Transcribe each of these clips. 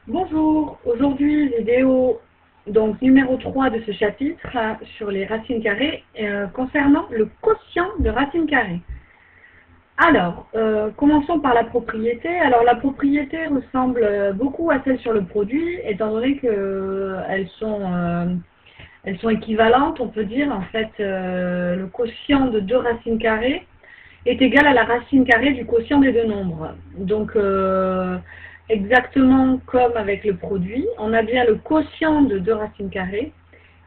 Bonjour, aujourd'hui vidéo donc numéro 3 de ce chapitre sur les racines carrées concernant le quotient de racines carrées. Alors, commençons par la propriété. Alors la propriété ressemble beaucoup à celle sur le produit, étant donné qu'elles sont équivalentes. On peut dire en fait le quotient de deux racines carrées est égal à la racine carrée du quotient des deux nombres. Donc, exactement comme avec le produit, on a bien le quotient de deux racines carrées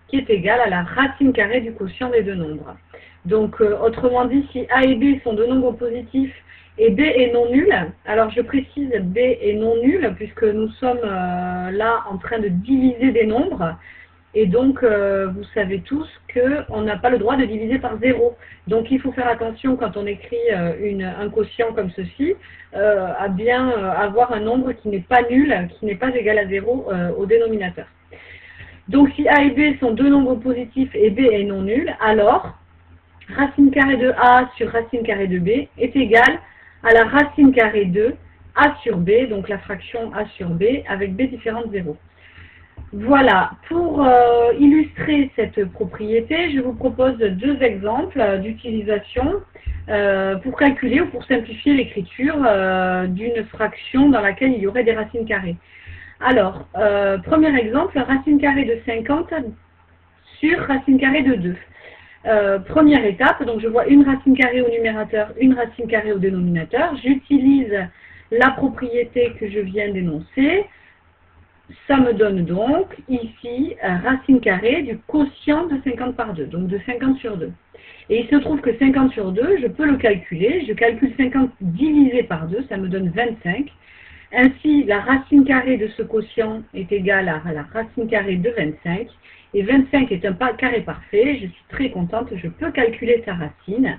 qui est égal à la racine carrée du quotient des deux nombres. Donc, autrement dit, si A et B sont deux nombres positifs et B est non nul, alors je précise B est non nul puisque nous sommes là en train de diviser des nombres. Et donc, vous savez tous qu'on n'a pas le droit de diviser par 0. Donc, il faut faire attention quand on écrit un quotient comme ceci, à bien avoir un nombre qui n'est pas nul, qui n'est pas égal à 0 au dénominateur. Donc, si A et B sont deux nombres positifs et B est non nul, alors racine carrée de A sur racine carrée de B est égale à la racine carrée de A sur B, donc la fraction A sur B, avec B différente de 0. Voilà, pour illustrer cette propriété, je vous propose deux exemples d'utilisation pour calculer ou pour simplifier l'écriture d'une fraction dans laquelle il y aurait des racines carrées. Alors, premier exemple, racine carrée de 50 sur racine carrée de 2. Première étape, donc je vois une racine carrée au numérateur, une racine carrée au dénominateur. J'utilise la propriété que je viens d'énoncer. Ça me donne donc ici racine carrée du quotient de 50 par 2, donc de 50 sur 2. Et il se trouve que 50 sur 2, je peux le calculer. Je calcule 50 divisé par 2, ça me donne 25. Ainsi, la racine carrée de ce quotient est égale à la racine carrée de 25. Et 25 est un carré parfait. Je suis très contente, je peux calculer sa racine.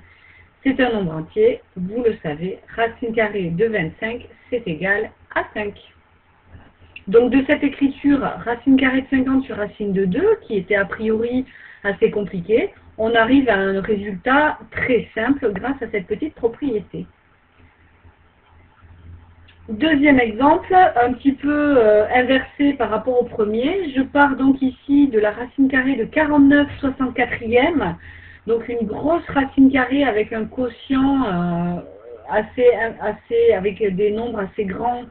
C'est un nombre entier, vous le savez. Racine carrée de 25, c'est égal à 5. Donc de cette écriture, racine carrée de 50 sur racine de 2, qui était a priori assez compliquée, on arrive à un résultat très simple grâce à cette petite propriété. Deuxième exemple, un petit peu inversé par rapport au premier. Je pars donc ici de la racine carrée de 49 64e, donc une grosse racine carrée avec un quotient avec des nombres assez grands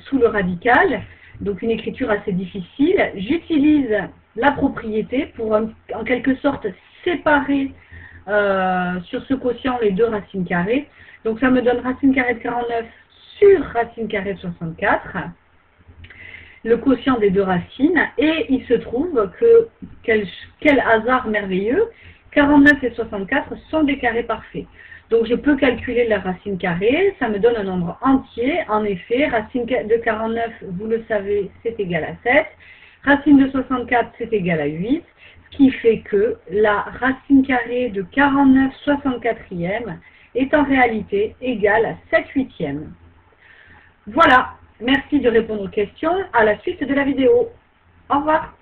sous le radical, donc une écriture assez difficile. J'utilise la propriété pour en quelque sorte séparer sur ce quotient les deux racines carrées. Donc ça me donne racine carrée de 49 sur racine carrée de 64, le quotient des deux racines, et il se trouve que, quel hasard merveilleux, 49 et 64 sont des carrés parfaits. Donc je peux calculer la racine carrée, ça me donne un nombre entier. En effet, racine de 49, vous le savez, c'est égal à 7. Racine de 64, c'est égal à 8. Ce qui fait que la racine carrée de 49 64e est en réalité égale à 7 huitièmes. Voilà, merci de répondre aux questions. À la suite de la vidéo. Au revoir.